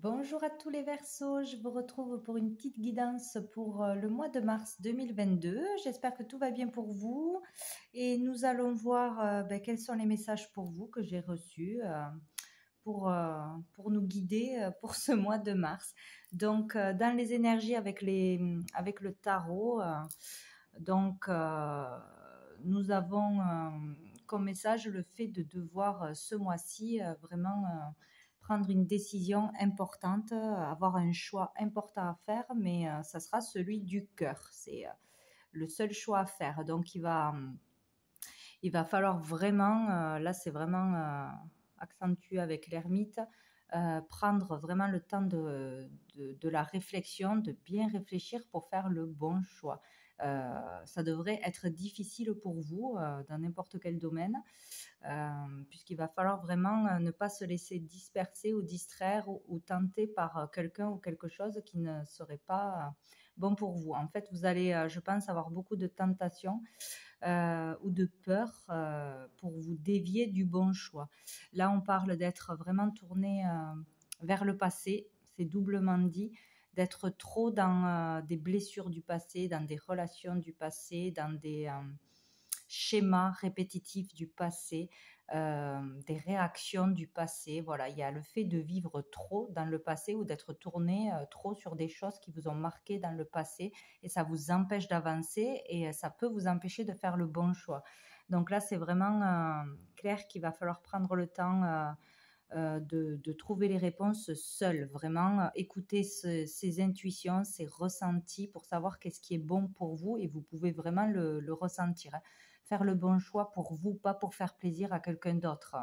Bonjour à tous les Verseaux, je vous retrouve pour une petite guidance pour le mois de mars 2022. J'espère que tout va bien pour vous et nous allons voir quels sont les messages pour vous que j'ai reçus pour nous guider pour ce mois de mars. Donc dans les énergies avec le tarot, nous avons comme message le fait de devoir ce mois-ci vraiment prendre une décision importante, avoir un choix important à faire, mais ça sera celui du cœur. C'est le seul choix à faire. Donc il va falloir vraiment, là c'est vraiment accentué avec l'ermite, prendre vraiment le temps de la réflexion, de bien réfléchir pour faire le bon choix. Ça devrait être difficile pour vous dans n'importe quel domaine, puisqu'il va falloir vraiment ne pas se laisser disperser ou distraire ou tenter par quelqu'un ou quelque chose qui ne serait pas bon pour vous. En fait, vous allez, je pense, avoir beaucoup de tentations ou de peur pour vous dévier du bon choix. Là, on parle d'être vraiment tourné vers le passé, c'est doublement dit, d'être trop dans des blessures du passé, dans des relations du passé, dans des schémas répétitifs du passé, des réactions du passé. Voilà, il y a le fait de vivre trop dans le passé ou d'être tourné trop sur des choses qui vous ont marqué dans le passé et ça vous empêche d'avancer et ça peut vous empêcher de faire le bon choix. Donc là, c'est vraiment clair qu'il va falloir prendre le temps de trouver les réponses seul, vraiment écouter ses intuitions, ses ressentis pour savoir qu'est-ce qui est bon pour vous et vous pouvez vraiment le ressentir. Hein. Faire le bon choix pour vous, pas pour faire plaisir à quelqu'un d'autre,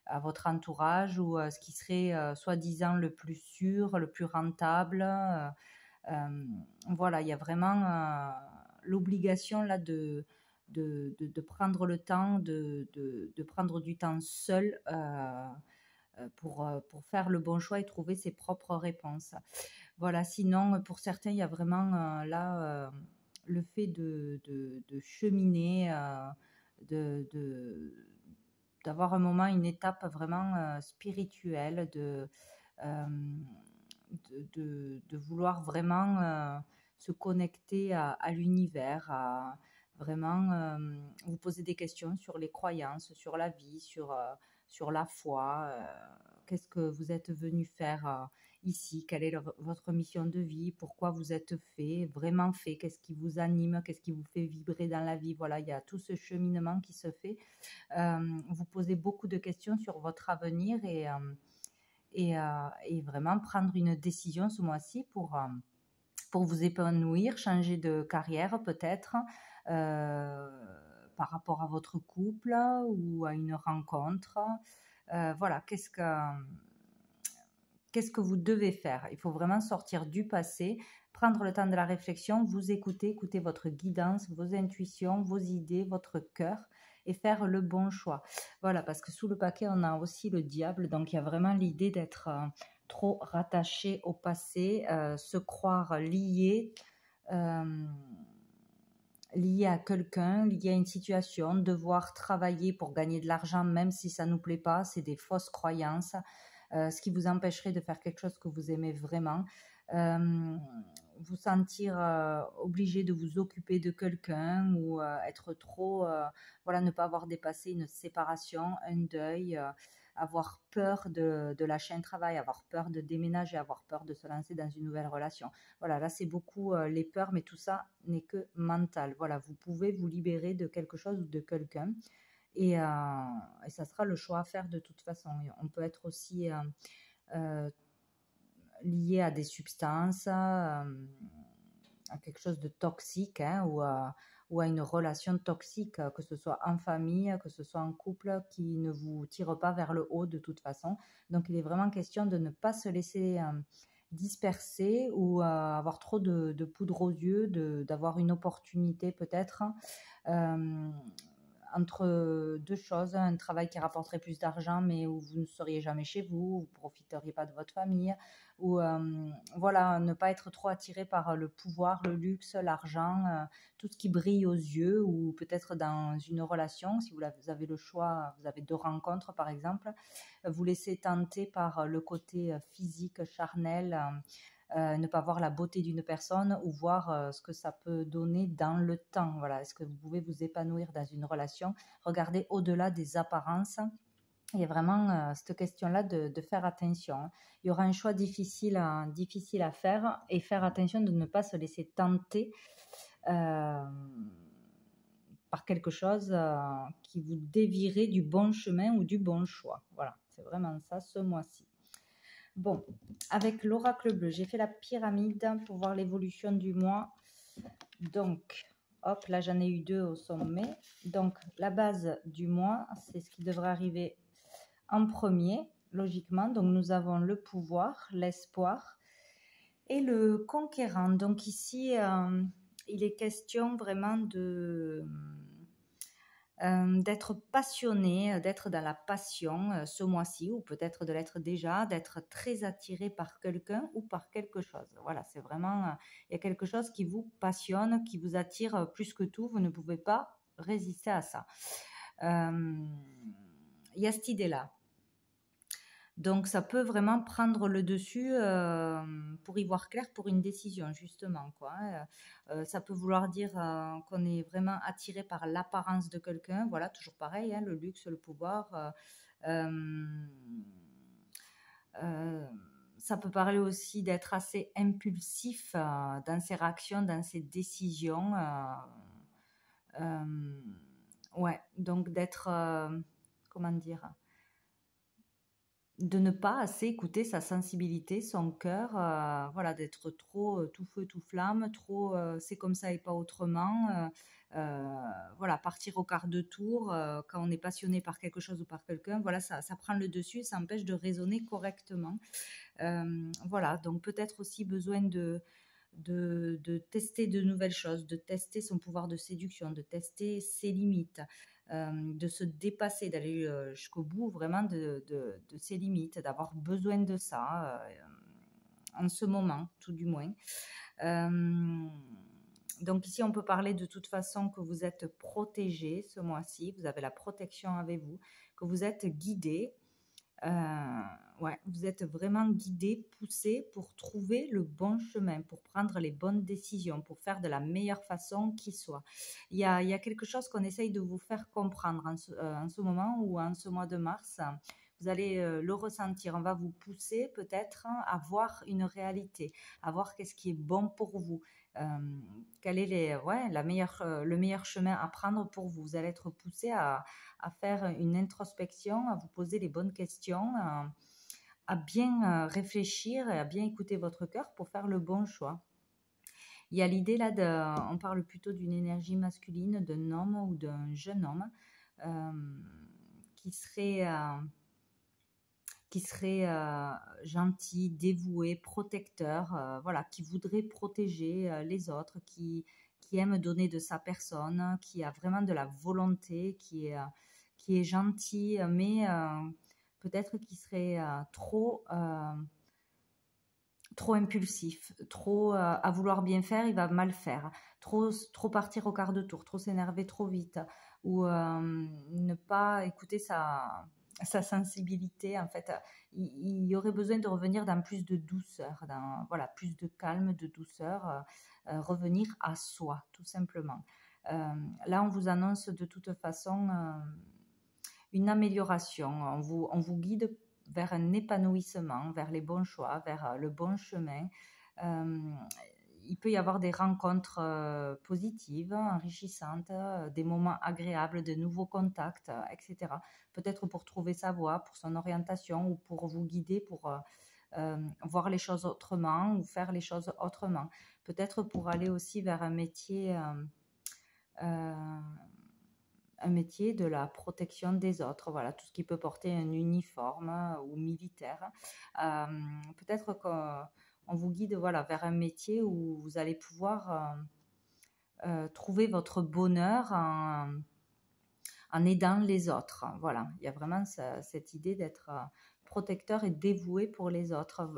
à votre entourage ou ce qui serait soi-disant le plus sûr, le plus rentable. Voilà, il y a vraiment l'obligation là de prendre le temps, de prendre du temps seul pour faire le bon choix et trouver ses propres réponses. Voilà, sinon, pour certains, il y a vraiment là le fait de cheminer, d'avoir un moment, une étape vraiment spirituelle, euh, de vouloir vraiment se connecter à l'univers, à vraiment vous poser des questions sur les croyances, sur la vie, sur la foi. Qu'est-ce que vous êtes venu faire ici? Quelle est votre mission de vie? Pourquoi vous êtes vraiment fait? Qu'est-ce qui vous anime? Qu'est-ce qui vous fait vibrer dans la vie? Voilà, il y a tout ce cheminement qui se fait. Vous posez beaucoup de questions sur votre avenir et vraiment prendre une décision ce mois-ci pour vous épanouir, changer de carrière peut-être, par rapport à votre couple ou à une rencontre. Voilà, qu'est-ce que vous devez faire? Il faut vraiment sortir du passé, prendre le temps de la réflexion, vous écouter votre guidance, vos intuitions, vos idées, votre cœur et faire le bon choix. Voilà, parce que sous le paquet, on a aussi le diable, donc il y a vraiment l'idée d'être trop rattaché au passé, se croire euh, lié à quelqu'un, lié à une situation, devoir travailler pour gagner de l'argent même si ça ne nous plaît pas, c'est des fausses croyances. Ce qui vous empêcherait de faire quelque chose que vous aimez vraiment. Vous sentir obligé de vous occuper de quelqu'un ou être trop, voilà, ne pas avoir dépassé une séparation, un deuil, avoir peur de lâcher un travail, avoir peur de déménager, avoir peur de se lancer dans une nouvelle relation. Voilà, là c'est beaucoup les peurs, mais tout ça n'est que mental. Voilà, vous pouvez vous libérer de quelque chose ou de quelqu'un et ça sera le choix à faire de toute façon. On peut être aussi lié à des substances, à quelque chose de toxique hein, ou à une relation toxique, que ce soit en famille, que ce soit en couple, qui ne vous tire pas vers le haut de toute façon. Donc il est vraiment question de ne pas se laisser disperser ou avoir trop de poudre aux yeux, d'avoir une opportunité peut-être. entre deux choses, un travail qui rapporterait plus d'argent, mais où vous ne seriez jamais chez vous, vous ne profiteriez pas de votre famille, ou voilà, ne pas être trop attiré par le pouvoir, le luxe, l'argent, tout ce qui brille aux yeux, ou peut-être dans une relation, si vous avez le choix, vous avez deux rencontres par exemple, vous laissez tenter par le côté physique, charnel, ne pas voir la beauté d'une personne ou voir ce que ça peut donner dans le temps. Voilà, est-ce que vous pouvez vous épanouir dans une relation? Regardez au-delà des apparences. Il y a vraiment cette question-là de faire attention, hein. Il y aura un choix difficile à faire et faire attention de ne pas se laisser tenter par quelque chose qui vous dévierait du bon chemin ou du bon choix. Voilà, c'est vraiment ça ce mois-ci. Bon, avec l'oracle bleu, j'ai fait la pyramide pour voir l'évolution du mois. Donc, hop, là j'en ai eu deux au sommet. Donc, la base du mois, c'est ce qui devrait arriver en premier, logiquement. Donc, nous avons le pouvoir, l'espoir et le conquérant. Donc, ici, il est question vraiment d'être passionné, d'être dans la passion ce mois-ci, ou peut-être de l'être déjà, d'être très attiré par quelqu'un ou par quelque chose. Voilà, c'est vraiment, il y a quelque chose qui vous passionne, qui vous attire plus que tout, vous ne pouvez pas résister à ça. Il y a cette idée-là. Donc, ça peut vraiment prendre le dessus pour y voir clair pour une décision, justement, quoi. Ça peut vouloir dire qu'on est vraiment attiré par l'apparence de quelqu'un. Voilà, toujours pareil, hein, le luxe, le pouvoir. Ça peut parler aussi d'être assez impulsif dans ses réactions, dans ses décisions. Ouais, donc d'être, comment dire, de ne pas assez écouter sa sensibilité, son cœur, voilà, d'être trop tout feu, tout flamme, trop c'est comme ça et pas autrement. Voilà, partir au quart de tour quand on est passionné par quelque chose ou par quelqu'un, voilà, ça prend le dessus, ça empêche de raisonner correctement. Voilà, donc peut-être aussi besoin de tester de nouvelles choses, de tester son pouvoir de séduction, de tester ses limites, de se dépasser, d'aller jusqu'au bout vraiment de ses limites, d'avoir besoin de ça en ce moment, tout du moins. Donc ici, on peut parler de toute façon que vous êtes protégé ce mois-ci, vous avez la protection avec vous, que vous êtes guidé. Ouais, vous êtes vraiment guidé, poussé pour trouver le bon chemin, pour prendre les bonnes décisions, pour faire de la meilleure façon qui soit. Il y a quelque chose qu'on essaye de vous faire comprendre en ce moment ou en ce mois de mars. Vous allez le ressentir. On va vous pousser peut-être à voir une réalité, à voir qu'est-ce qui est bon pour vous. Quel est le meilleur chemin à prendre pour vous. Vous allez être poussé à faire une introspection, à vous poser les bonnes questions, à bien réfléchir et à bien écouter votre cœur pour faire le bon choix. Il y a l'idée là, on parle plutôt d'une énergie masculine, d'un homme ou d'un jeune homme qui serait gentil, dévoué, protecteur, voilà, qui voudrait protéger les autres, qui aime donner de sa personne, qui a vraiment de la volonté, qui est gentil, mais peut-être qui serait trop impulsif, trop à vouloir bien faire, il va mal faire, trop partir au quart de tour, trop s'énerver trop vite, ou ne pas écouter sa sensibilité. En fait, il y aurait besoin de revenir dans plus de douceur, dans voilà, plus de calme, de douceur, revenir à soi, tout simplement. Là, on vous annonce de toute façon une amélioration. On vous guide vers un épanouissement, vers les bons choix, vers le bon chemin. Il peut y avoir des rencontres positives, enrichissantes, des moments agréables, de nouveaux contacts, etc. Peut-être pour trouver sa voie, pour son orientation ou pour vous guider, pour voir les choses autrement ou faire les choses autrement. Peut-être pour aller aussi vers un métier de la protection des autres, voilà, tout ce qui peut porter un uniforme ou militaire. Peut-être qu'on vous guide voilà, vers un métier où vous allez pouvoir trouver votre bonheur en en aidant les autres. Voilà, il y a vraiment cette idée d'être protecteur et dévoué pour les autres,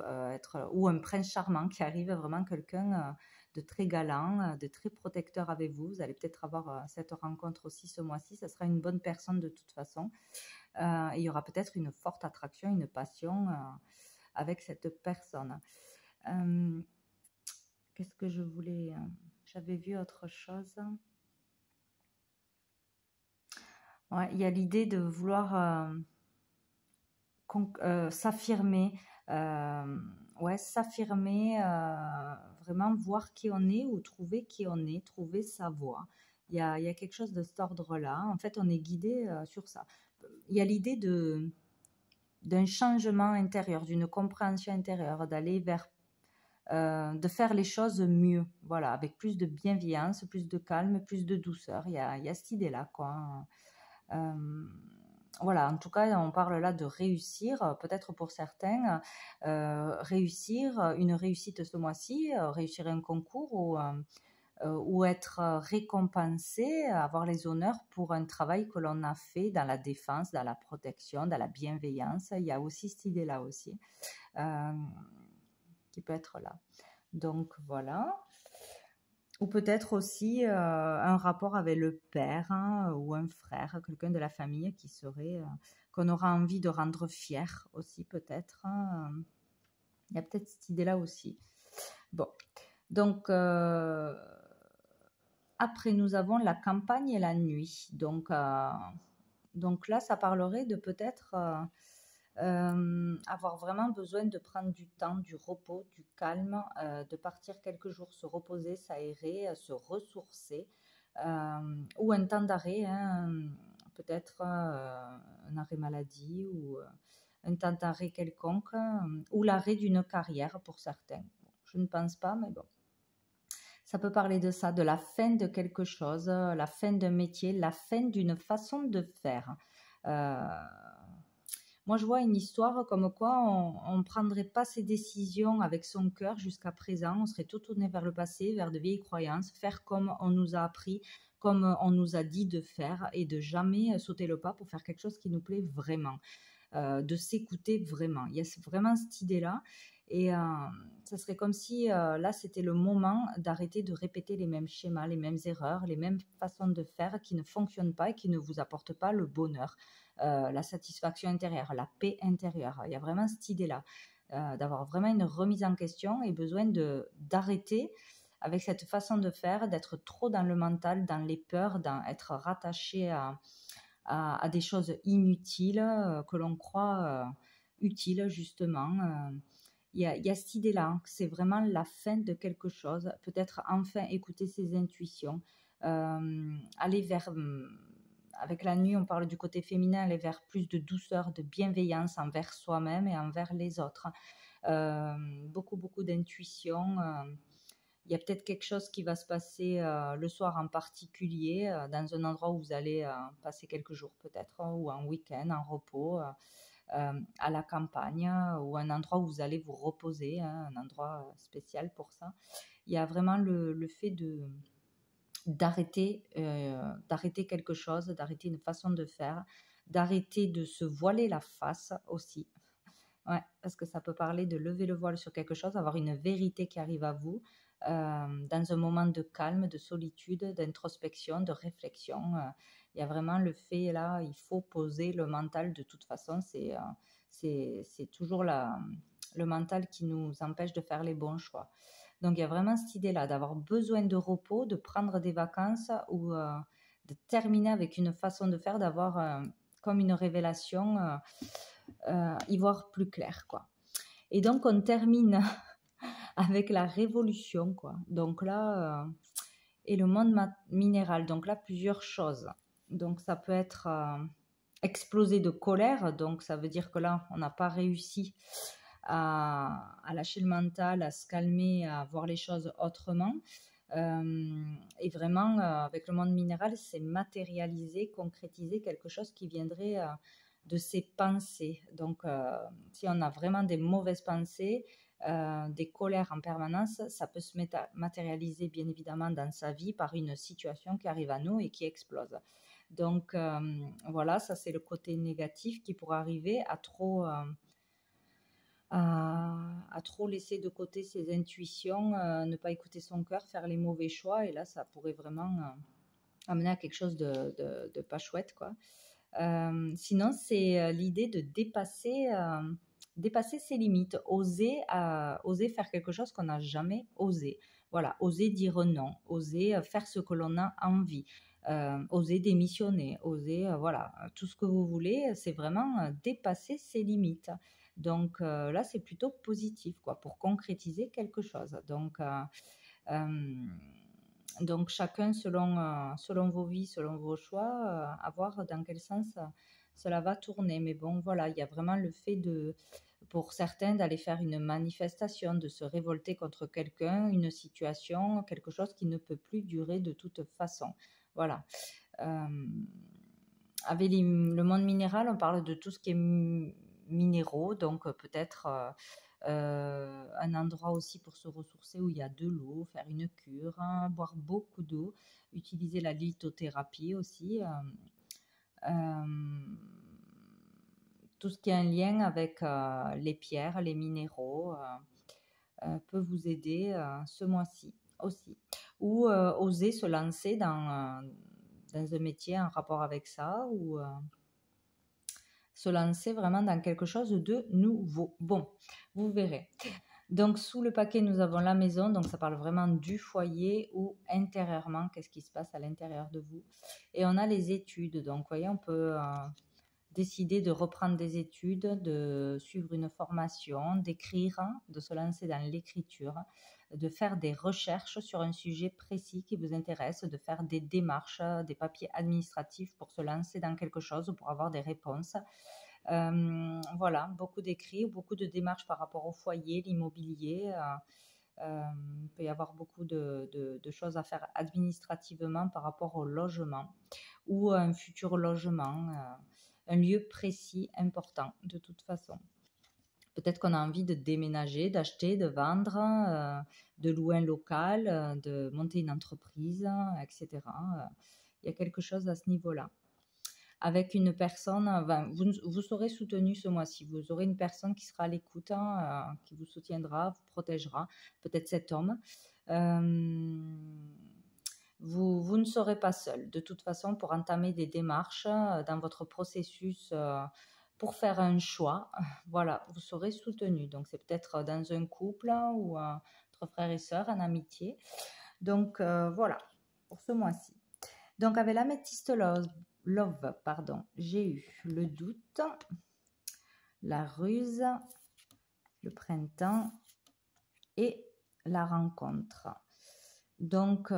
ou un prince charmant qui arrive, vraiment quelqu'un de très galant, de très protecteur avec vous. Vous allez peut-être avoir cette rencontre aussi ce mois-ci. Ça sera une bonne personne de toute façon. Il y aura peut-être une forte attraction, une passion avec cette personne. Qu'est-ce que je voulais... J'avais vu autre chose. Ouais, il y a l'idée de vouloir s'affirmer, s'affirmer, vraiment voir qui on est ou trouver qui on est, trouver sa voie. Il y a quelque chose de cet ordre-là. En fait, on est guidé sur ça. Il y a l'idée d'un changement intérieur, d'une compréhension intérieure, d'aller vers, de faire les choses mieux, voilà, avec plus de bienveillance, plus de calme, plus de douceur. Il y a cette idée-là, quoi. Voilà, en tout cas, on parle là de réussir, peut-être pour certains, réussir une réussite ce mois-ci, réussir un concours ou être récompensé, avoir les honneurs pour un travail que l'on a fait dans la défense, dans la protection, dans la bienveillance. Il y a aussi cette idée-là aussi qui peut être là. Donc voilà. Ou peut-être aussi un rapport avec le père ou un frère, quelqu'un de la famille qui serait, qu'on aura envie de rendre fier aussi peut-être. Il y a peut-être cette idée-là aussi. Bon, donc après nous avons la campagne et la nuit. Donc là, ça parlerait de peut-être avoir vraiment besoin de prendre du temps, du repos, du calme, de partir quelques jours, se reposer, s'aérer, se ressourcer, ou un temps d'arrêt, peut-être un arrêt maladie ou un temps d'arrêt quelconque, ou l'arrêt d'une carrière pour certains. Bon, je ne pense pas, mais bon. Ça peut parler de ça, de la fin de quelque chose, la fin d'un métier, la fin d'une façon de faire. Moi, je vois une histoire comme quoi on ne prendrait pas ses décisions avec son cœur jusqu'à présent. On serait tout tourné vers le passé, vers de vieilles croyances, faire comme on nous a appris, comme on nous a dit de faire et de jamais sauter le pas pour faire quelque chose qui nous plaît vraiment, de s'écouter vraiment. Il y a vraiment cette idée-là. Et ça serait comme si là, c'était le moment d'arrêter de répéter les mêmes schémas, les mêmes erreurs, les mêmes façons de faire qui ne fonctionnent pas et qui ne vous apportent pas le bonheur. La satisfaction intérieure, la paix intérieure. Il y a vraiment cette idée-là, d'avoir vraiment une remise en question et besoin d'arrêter avec cette façon de faire, d'être trop dans le mental, dans les peurs, d'être rattaché à des choses inutiles que l'on croit utiles justement. Il y a cette idée-là, que c'est vraiment la fin de quelque chose, peut-être enfin écouter ses intuitions, aller vers... Avec la nuit, on parle du côté féminin, aller vers plus de douceur, de bienveillance envers soi-même et envers les autres. Beaucoup d'intuition. Il y a peut-être quelque chose qui va se passer le soir en particulier, dans un endroit où vous allez passer quelques jours peut-être, ou un week-end en repos, à la campagne, ou un endroit où vous allez vous reposer, un endroit spécial pour ça. Il y a vraiment le fait d'arrêter quelque chose, d'arrêter une façon de faire, d'arrêter de se voiler la face aussi. Ouais, parce que ça peut parler de lever le voile sur quelque chose, avoir une vérité qui arrive à vous dans un moment de calme, de solitude, d'introspection, de réflexion. Il y a vraiment le fait là, il faut poser le mental de toute façon. C'est toujours le mental qui nous empêche de faire les bons choix. Donc il y a vraiment cette idée-là d'avoir besoin de repos, de prendre des vacances ou de terminer avec une façon de faire, d'avoir comme une révélation, y voir plus clair, quoi. Et donc on termine avec la révolution, quoi. Donc là, et le monde minéral. Donc là, plusieurs choses. Donc ça peut être exploser de colère. Donc ça veut dire que là, on n'a pas réussi à lâcher le mental, à se calmer, à voir les choses autrement. Et vraiment, avec le monde minéral, c'est matérialiser, concrétiser quelque chose qui viendrait de ses pensées. Donc, si on a vraiment des mauvaises pensées, des colères en permanence, ça peut se matérialiser bien évidemment dans sa vie par une situation qui arrive à nous et qui explose. Donc, voilà, ça c'est le côté négatif qui pourrait arriver à trop laisser de côté ses intuitions, ne pas écouter son cœur, faire les mauvais choix. Et là, ça pourrait vraiment amener à quelque chose de pas chouette, quoi. Sinon, c'est l'idée de dépasser ses limites, oser faire quelque chose qu'on n'a jamais osé. Voilà, oser dire non, oser faire ce que l'on a envie, oser démissionner, oser, voilà, tout ce que vous voulez, c'est vraiment dépasser ses limites. Donc là, c'est plutôt positif, quoi, pour concrétiser quelque chose. Donc chacun selon vos vies, selon vos choix, à voir dans quel sens cela va tourner. Mais bon, voilà, il y a vraiment le fait pour certains d'aller faire une manifestation, de se révolter contre quelqu'un, une situation, quelque chose qui ne peut plus durer de toute façon. Voilà. Avec le monde minéral, on parle de tout ce qui est minéraux, donc peut-être un endroit aussi pour se ressourcer où il y a de l'eau, faire une cure, hein, boire beaucoup d'eau, utiliser la lithothérapie aussi. Tout ce qui est un lien avec les pierres, les minéraux peut vous aider ce mois-ci aussi. Ou oser se lancer dans un métier en rapport avec ça, ou se lancer vraiment dans quelque chose de nouveau. Bon, vous verrez. Donc, sous le paquet, nous avons la maison. Donc, ça parle vraiment du foyer ou intérieurement, qu'est-ce qui se passe à l'intérieur de vous. Et on a les études. Donc, vous voyez, on peut décider de reprendre des études, de suivre une formation, d'écrire, de se lancer dans l'écriture, de faire des recherches sur un sujet précis qui vous intéresse, de faire des démarches, des papiers administratifs pour se lancer dans quelque chose, pour avoir des réponses. Voilà, beaucoup d'écrits, beaucoup de démarches par rapport au foyer, l'immobilier. Il peut y avoir beaucoup de choses à faire administrativement par rapport au logement ou à un futur logement, un lieu précis, important de toute façon. Peut-être qu'on a envie de déménager, d'acheter, de vendre, de louer un local, de monter une entreprise, etc. Il y a quelque chose à ce niveau-là. Avec une personne, vous serez soutenu ce mois-ci. Vous aurez une personne qui sera à l'écoute, qui vous soutiendra, vous protégera, peut-être cet homme. Vous ne serez pas seul. De toute façon, pour entamer des démarches dans votre processus, pour faire un choix, voilà, vous serez soutenu. Donc, c'est peut-être dans un couple ou entre frères et sœurs, en amitié. Donc, voilà, pour ce mois-ci. Donc, avec l'améthyste love, j'ai eu le doute, la ruse, le printemps et la rencontre. Donc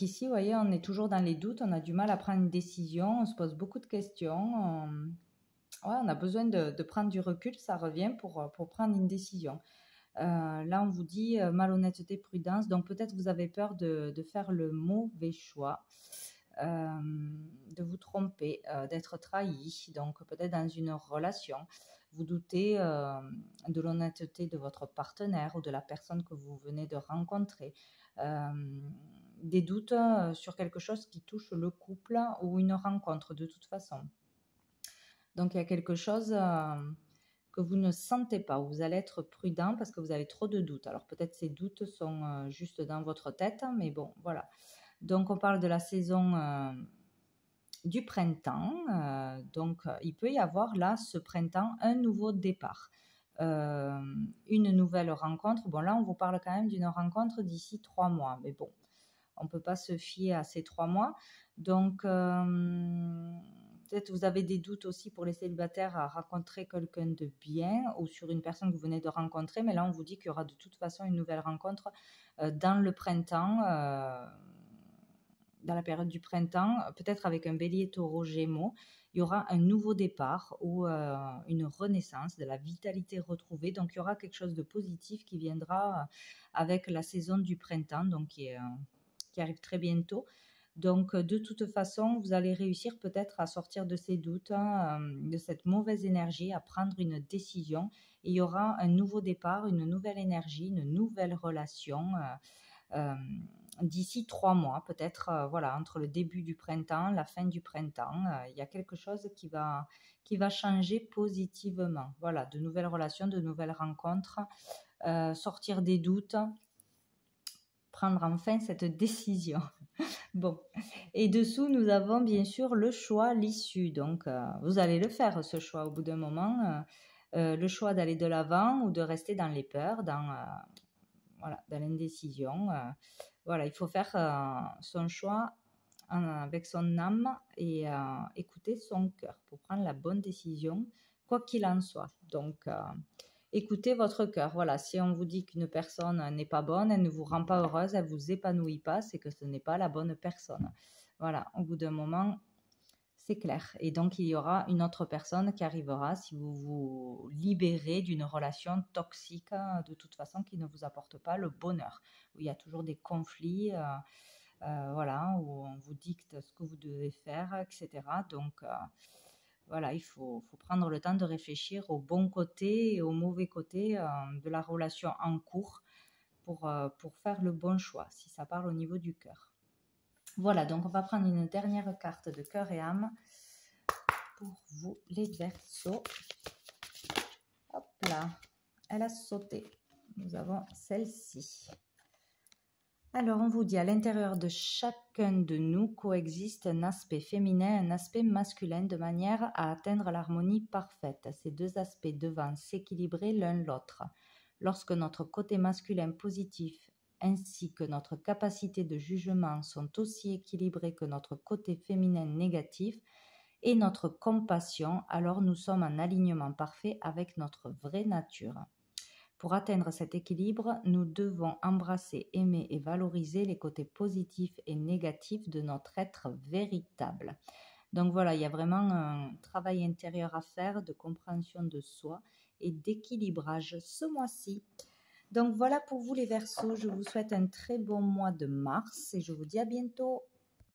ici, vous voyez, on est toujours dans les doutes, on a du mal à prendre une décision, on se pose beaucoup de questions. On a besoin de prendre du recul, ça revient pour prendre une décision. Là, on vous dit malhonnêteté, prudence. Donc peut-être vous avez peur de faire le mauvais choix, de vous tromper, d'être trahi. Donc peut-être dans une relation, vous doutez de l'honnêteté de votre partenaire ou de la personne que vous venez de rencontrer. Des doutes sur quelque chose qui touche le couple ou une rencontre de toute façon. Donc il y a quelque chose que vous ne sentez pas, où vous allez être prudent parce que vous avez trop de doutes. Alors peut-être ces doutes sont juste dans votre tête, mais bon, voilà. Donc on parle de la saison du printemps. Donc il peut y avoir là, ce printemps, un nouveau départ. Une nouvelle rencontre. Bon là, on vous parle quand même d'une rencontre d'ici 3 mois, mais bon, on ne peut pas se fier à ces 3 mois. Donc peut-être vous avez des doutes aussi pour les célibataires à rencontrer quelqu'un de bien ou sur une personne que vous venez de rencontrer, mais là on vous dit qu'il y aura de toute façon une nouvelle rencontre dans le printemps, dans la période du printemps, peut-être avec un bélier, taureau, gémeaux. Il y aura un nouveau départ ou une renaissance, de la vitalité retrouvée. Donc il y aura quelque chose de positif qui viendra avec la saison du printemps, donc qui arrive très bientôt. Donc, de toute façon, vous allez réussir peut-être à sortir de ces doutes, de cette mauvaise énergie, à prendre une décision. Et il y aura un nouveau départ, une nouvelle énergie, une nouvelle relation. d'ici 3 mois, peut-être, voilà, entre le début du printemps, la fin du printemps, il y a quelque chose qui va changer positivement. Voilà, de nouvelles relations, de nouvelles rencontres, sortir des doutes, prendre enfin cette décision. Bon, et dessous, nous avons bien sûr le choix, l'issue. Donc, vous allez le faire, ce choix, au bout d'un moment. Le choix d'aller de l'avant ou de rester dans les peurs, voilà, dans l'indécision. Voilà, il faut faire son choix avec son âme et écouter son cœur pour prendre la bonne décision, quoi qu'il en soit. Donc, écoutez votre cœur. Voilà, si on vous dit qu'une personne n'est pas bonne, elle ne vous rend pas heureuse, elle ne vous épanouit pas, c'est que ce n'est pas la bonne personne. Voilà, au bout d'un moment, c'est clair. Et donc, il y aura une autre personne qui arrivera si vous vous libérez d'une relation toxique, de toute façon, qui ne vous apporte pas le bonheur, où il y a toujours des conflits, voilà, où on vous dicte ce que vous devez faire, etc. Donc, voilà, il faut prendre le temps de réfléchir au bon côté et au mauvais côté de la relation en cours pour faire le bon choix, si ça parle au niveau du cœur. Voilà, donc on va prendre une dernière carte de cœur et âme pour vous, les Verseaux. Hop là, elle a sauté. Nous avons celle-ci. Alors, on vous dit, à l'intérieur de chacun de nous coexiste un aspect féminin, un aspect masculin, de manière à atteindre l'harmonie parfaite. Ces deux aspects devant s'équilibrer l'un l'autre. Lorsque notre côté masculin positif ainsi que notre capacité de jugement sont aussi équilibrés que notre côté féminin négatif et notre compassion, alors nous sommes en alignement parfait avec notre vraie nature. Pour atteindre cet équilibre, nous devons embrasser, aimer et valoriser les côtés positifs et négatifs de notre être véritable. Donc voilà, il y a vraiment un travail intérieur à faire de compréhension de soi et d'équilibrage ce mois-ci. Donc voilà pour vous les Verseaux, je vous souhaite un très bon mois de mars et je vous dis à bientôt.